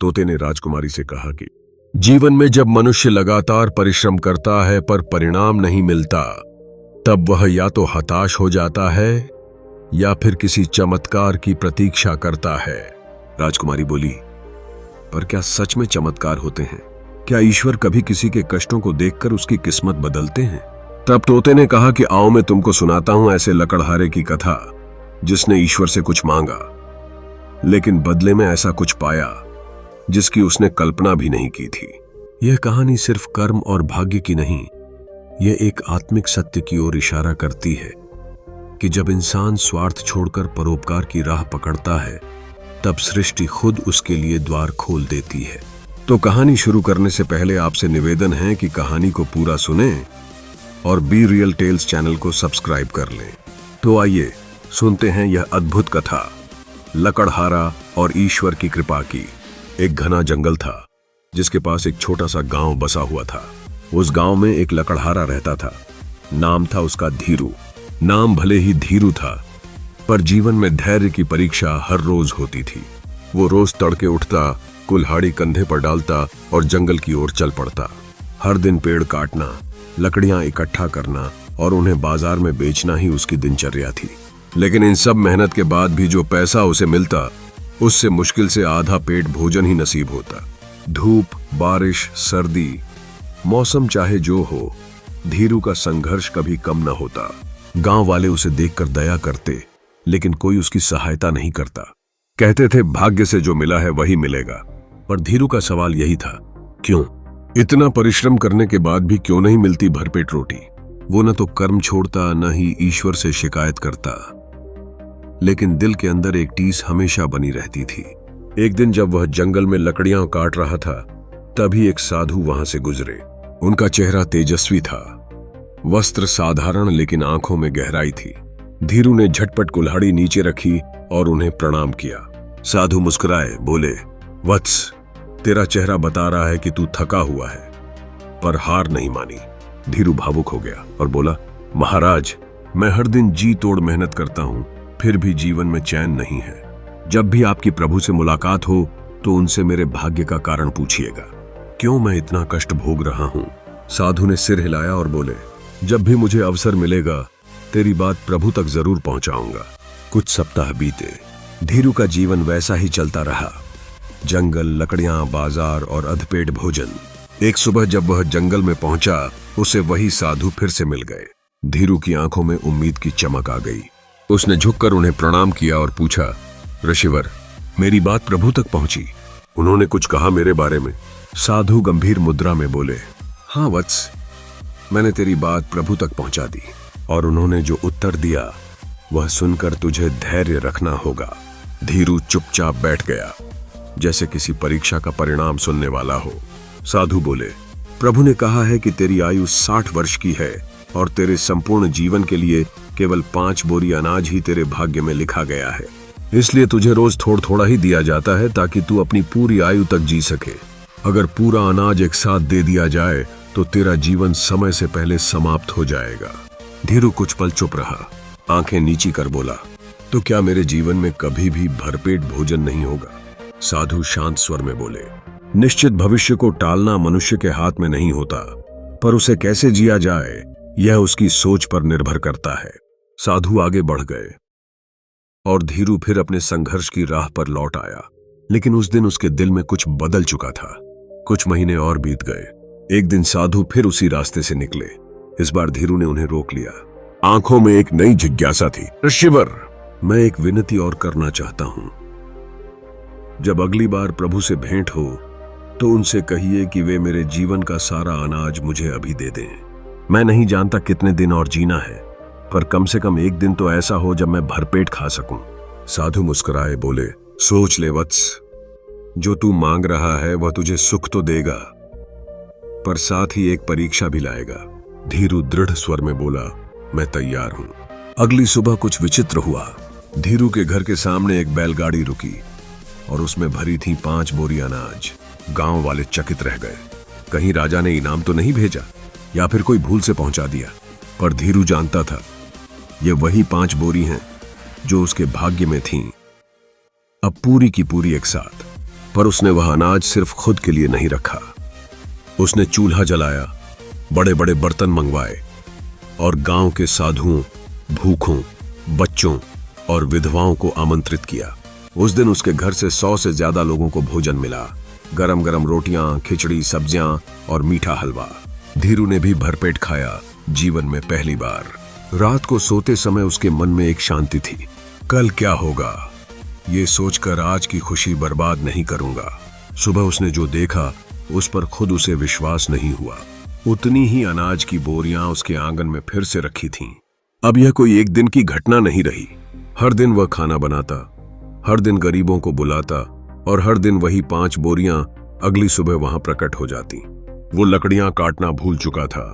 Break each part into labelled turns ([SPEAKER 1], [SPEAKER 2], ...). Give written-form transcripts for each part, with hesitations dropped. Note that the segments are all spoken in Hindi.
[SPEAKER 1] तोते ने राजकुमारी से कहा कि जीवन में जब मनुष्य लगातार परिश्रम करता है पर परिणाम नहीं मिलता, तब वह या तो हताश हो जाता है या फिर किसी चमत्कार की प्रतीक्षा करता है। राजकुमारी बोली, पर क्या सच में चमत्कार होते हैं? क्या ईश्वर कभी किसी के कष्टों को देखकर उसकी किस्मत बदलते हैं? तब तोते ने कहा कि आओ मैं तुमको सुनाता हूं ऐसे लकड़हारे की कथा जिसने ईश्वर से कुछ मांगा, लेकिन बदले में ऐसा कुछ पाया जिसकी उसने कल्पना भी नहीं की थी। यह कहानी सिर्फ कर्म और भाग्य की नहीं, यह एक आत्मिक सत्य की ओर इशारा करती है कि जब इंसान स्वार्थ छोड़कर परोपकार की राह पकड़ता है, तब सृष्टि खुद उसके लिए द्वार खोल देती है। तो कहानी शुरू करने से पहले आपसे निवेदन है कि कहानी को पूरा सुनें और बी रियल टेल्स चैनल को सब्सक्राइब कर लें। तो आइए सुनते हैं यह अद्भुत कथा, लकड़हारा और ईश्वर की कृपा की। एक घना जंगल था जिसके पास एक छोटा सा गांव बसा हुआ था। उस गांव में एक लकड़हारा रहता था। नाम था उसका धीरू। नाम भले ही धीरू था, पर जीवन में धैर्य की परीक्षा हर रोज होती थी। वो रोज तड़के उठता, कुल्हाड़ी कंधे पर डालता और जंगल की ओर चल पड़ता। हर दिन पेड़ काटना, लकड़ियां इकट्ठा करना और उन्हें बाजार में बेचना ही उसकी दिनचर्या थी। लेकिन इन सब मेहनत के बाद भी जो पैसा उसे मिलता, उससे मुश्किल से आधा पेट भोजन ही नसीब होता। धूप, बारिश, सर्दी, मौसम चाहे जो हो, धीरू का संघर्ष कभी कम न होता। गांव वाले उसे देखकर दया करते, लेकिन कोई उसकी सहायता नहीं करता। कहते थे भाग्य से जो मिला है वही मिलेगा। पर धीरू का सवाल यही था, क्यों? इतना परिश्रम करने के बाद भी क्यों नहीं मिलती भरपेट रोटी? वो न तो कर्म छोड़ता, न ही ईश्वर से शिकायत करता, लेकिन दिल के अंदर एक टीस हमेशा बनी रहती थी। एक दिन जब वह जंगल में लकड़ियां काट रहा था, तभी एक साधु वहां से गुजरे। उनका चेहरा तेजस्वी था, वस्त्र साधारण लेकिन आंखों में गहराई थी। धीरू ने झटपट कुल्हाड़ी नीचे रखी और उन्हें प्रणाम किया। साधु मुस्कुराए, बोले, वत्स, तेरा चेहरा बता रहा है कि तू थका हुआ है, पर हार नहीं मानी। धीरू भावुक हो गया और बोला, महाराज, मैं हर दिन जी तोड़ मेहनत करता हूं, फिर भी जीवन में चैन नहीं है। जब भी आपकी प्रभु से मुलाकात हो तो उनसे मेरे भाग्य का कारण पूछिएगा। क्यों मैं इतना कष्ट भोग रहा हूं? साधु ने सिर हिलाया और बोले, जब भी मुझे अवसर मिलेगा तेरी बात प्रभु तक जरूर पहुंचाऊंगा। कुछ सप्ताह बीते। धीरू का जीवन वैसा ही चलता रहा। जंगल, लकड़ियां, बाजार और अधपेट भोजन। एक सुबह जब वह जंगल में पहुंचा, उसे वही साधु फिर से मिल गए। धीरू की आंखों में उम्मीद की चमक आ गई। उसने झुककर उन्हें प्रणाम किया और पूछा, ऋषिवर, मेरी बात प्रभु तक पहुंची? उन्होंने कुछ कहा मेरे बारे में? साधु गंभीर मुद्रा में बोले, हाँ वत्स, मैंने तेरी बात प्रभु तक पहुंचा दी, और उन्होंने जो उत्तर दिया वह सुनकर तुझे धैर्य रखना होगा। धीरू चुपचाप बैठ गया, जैसे किसी परीक्षा का परिणाम सुनने वाला हो। साधु बोले, प्रभु ने कहा है कि तेरी आयु 60 वर्ष की है और तेरे संपूर्ण जीवन के लिए केवल 5 बोरी अनाज ही तेरे भाग्य में लिखा गया है। इसलिए तुझे रोज थोड़ा थोड़ा ही दिया जाता है ताकि तू अपनी पूरी आयु तक जी सके। अगर पूरा अनाज एक साथ दे दिया जाए तो तेरा जीवन समय से पहले समाप्त हो जाएगा। धीरू कुछ पल चुप रहा, आंखें नीची कर बोला, तो क्या मेरे जीवन में कभी भी भरपेट भोजन नहीं होगा? साधु शांत स्वर में बोले, निश्चित भविष्य को टालना मनुष्य के हाथ में नहीं होता, पर उसे कैसे जिया जाए यह उसकी सोच पर निर्भर करता है। साधु आगे बढ़ गए और धीरू फिर अपने संघर्ष की राह पर लौट आया। लेकिन उस दिन उसके दिल में कुछ बदल चुका था। कुछ महीने और बीत गए। एक दिन साधु फिर उसी रास्ते से निकले। इस बार धीरू ने उन्हें रोक लिया। आंखों में एक नई जिज्ञासा थी। ऋषिवर, मैं एक विनती और करना चाहता हूं। जब अगली बार प्रभु से भेंट हो तो उनसे कहिए कि वे मेरे जीवन का सारा अनाज मुझे अभी दे दें। मैं नहीं जानता कितने दिन और जीना है, पर कम से कम एक दिन तो ऐसा हो जब मैं भरपेट खा सकूं। साधु मुस्कुराए, बोले, सोच ले वत्स, जो तू मांग रहा है वह तुझे सुख तो देगा, पर साथ ही एक परीक्षा भी लाएगा। धीरू दृढ़ स्वर में बोला, मैं तैयार हूं। अगली सुबह कुछ विचित्र हुआ। धीरू के घर के सामने एक बैलगाड़ी रुकी और उसमें भरी थी 5 बोरी अनाज। गांव वाले चकित रह गए। कहीं राजा ने इनाम तो नहीं भेजा या फिर कोई भूल से पहुंचा दिया। पर धीरू जानता था ये वही 5 बोरी हैं जो उसके भाग्य में थीं। अब पूरी की पूरी एक साथ पर उसने वह अनाज सिर्फ खुद के लिए नहीं रखा। उसने चूल्हा जलाया, बड़े बड़े बर्तन मंगवाए और गांव के साधुओं, भूखों, बच्चों और विधवाओं को आमंत्रित किया। उस दिन उसके घर से 100 से ज्यादा लोगों को भोजन मिला। गरम गरम रोटियां, खिचड़ी, सब्जियां और मीठा हलवा। धीरू ने भी भरपेट खाया, जीवन में पहली बार। रात को सोते समय उसके मन में एक शांति थी। कल क्या होगा, ये सोचकर आज की खुशी बर्बाद नहीं करूंगा। सुबह उसने जो देखा उस पर खुद उसे विश्वास नहीं हुआ। उतनी ही अनाज की बोरियां उसके आंगन में फिर से रखी थीं। अब यह कोई एक दिन की घटना नहीं रही। हर दिन वह खाना बनाता, हर दिन गरीबों को बुलाता और हर दिन वही 5 बोरियां अगली सुबह वहां प्रकट हो जाती। वो लकड़ियां काटना भूल चुका था।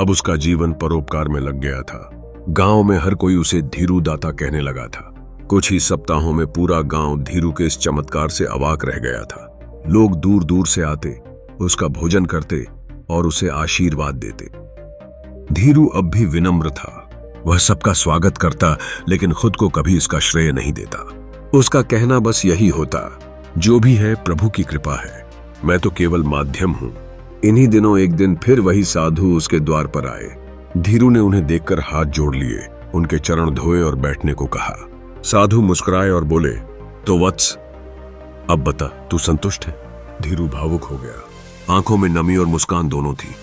[SPEAKER 1] अब उसका जीवन परोपकार में लग गया था। गांव में हर कोई उसे धीरू दाता कहने लगा था। कुछ ही सप्ताहों में पूरा गांव धीरू के इस चमत्कार से अवाक रह गया था। लोग दूर दूर से आते, उसका भोजन करते और उसे आशीर्वाद देते। धीरू अब भी विनम्र था। वह सबका स्वागत करता, लेकिन खुद को कभी इसका श्रेय नहीं देता। उसका कहना बस यही होता, जो भी है प्रभु की कृपा है, मैं तो केवल माध्यम हूं। इन्हीं दिनों एक दिन फिर वही साधु उसके द्वार पर आए। धीरू ने उन्हें देखकर हाथ जोड़ लिए, उनके चरण धोए और बैठने को कहा। साधु मुस्कुराए और बोले, तो वत्स, अब बता, तू संतुष्ट है? धीरू भावुक हो गया। आंखों में नमी और मुस्कान दोनों थी।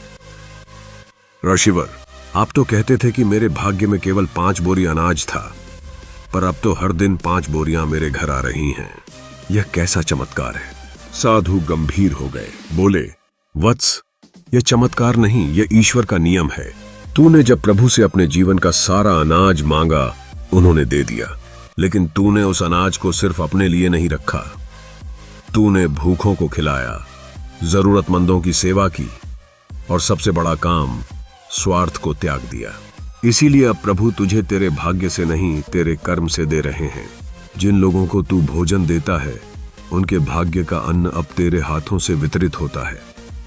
[SPEAKER 1] ऋषिवर, आप तो कहते थे कि मेरे भाग्य में केवल 5 बोरी अनाज था, पर अब तो हर दिन 5 बोरियां मेरे घर आ रही हैं। यह कैसा चमत्कार है? साधु गंभीर हो गए, बोले, वत्स, यह चमत्कार नहीं, यह ईश्वर का नियम है। तूने जब प्रभु से अपने जीवन का सारा अनाज मांगा, उन्होंने दे दिया, लेकिन तूने उस अनाज को सिर्फ अपने लिए नहीं रखा। तूने भूखों को खिलाया, जरूरतमंदों की सेवा की और सबसे बड़ा काम, स्वार्थ को त्याग दिया। इसीलिए अब प्रभु तुझे तेरे भाग्य से नहीं, तेरे कर्म से दे रहे हैं। जिन लोगों को तू भोजन देता है, उनके भाग्य का अन्न अब तेरे हाथों से वितरित होता है।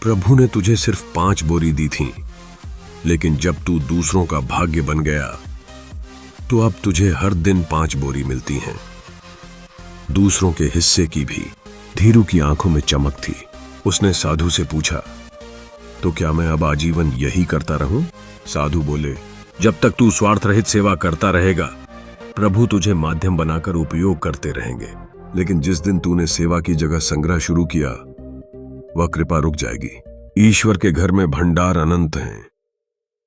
[SPEAKER 1] प्रभु ने तुझे सिर्फ 5 बोरी दी थी, लेकिन जब तू दूसरों का भाग्य बन गया, तो अब तुझे हर दिन 5 बोरी मिलती हैं, दूसरों के हिस्से की भी। धीरू की आंखों में चमक थी। उसने साधु से पूछा, तो क्या मैं अब आजीवन यही करता रहूं? साधु बोले, जब तक तू स्वार्थ रहित सेवा करता रहेगा, प्रभु तुझे माध्यम बनाकर उपयोग करते रहेंगे। लेकिन जिस दिन तूने सेवा की जगह संग्रह शुरू किया, वह कृपा रुक जाएगी। ईश्वर के घर में भंडार अनंत हैं,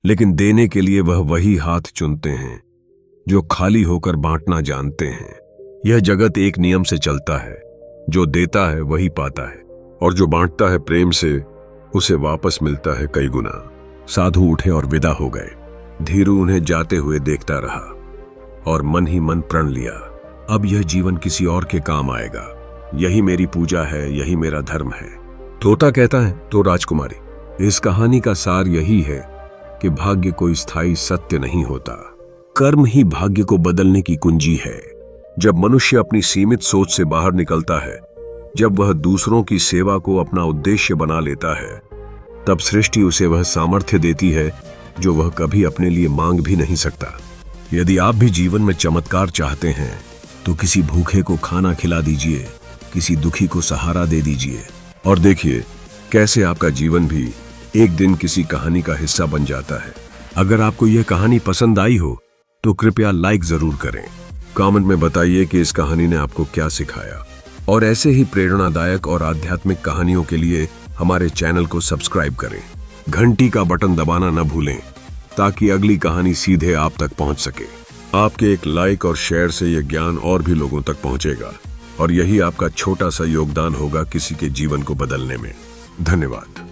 [SPEAKER 1] लेकिन देने के लिए वह वही हाथ चुनते हैं जो खाली होकर बांटना जानते हैं। यह जगत एक नियम से चलता है, जो देता है वही पाता है, और जो बांटता है प्रेम से, उसे वापस मिलता है कई गुना। साधु उठे और विदा हो गए। धीरू उन्हें जाते हुए देखता रहा और मन ही मन प्रण लिया, अब यह जीवन किसी और के काम आएगा। यही मेरी पूजा है, यही मेरा धर्म है। तोता कहता है तो राजकुमारी। इस कहानी का सार यही है कि भाग्य कोई स्थायी सत्य नहीं होता, कर्म ही भाग्य को बदलने की कुंजी है। जब मनुष्य अपनी सीमित सोच से बाहर निकलता है, जब वह दूसरों की सेवा को अपना उद्देश्य बना लेता है, तब सृष्टि उसे वह सामर्थ्य देती है जो वह कभी अपने लिए मांग भी नहीं सकता। यदि आप भी जीवन में चमत्कार चाहते हैं, तो किसी भूखे को खाना खिला दीजिए, किसी दुखी को सहारा दे दीजिए, और देखिए कैसे आपका जीवन भी एक दिन किसी कहानी का हिस्सा बन जाता है। अगर आपको यह कहानी पसंद आई हो तो कृपया लाइक जरूर करें। कमेंट में बताइए कि इस कहानी ने आपको क्या सिखाया, और ऐसे ही प्रेरणादायक और आध्यात्मिक कहानियों के लिए हमारे चैनल को सब्सक्राइब करें। घंटी का बटन दबाना न भूलें, ताकि अगली कहानी सीधे आप तक पहुंच सके। आपके एक लाइक और शेयर से यह ज्ञान और भी लोगों तक पहुंचेगा, और यही आपका छोटा सा योगदान होगा किसी के जीवन को बदलने में। धन्यवाद।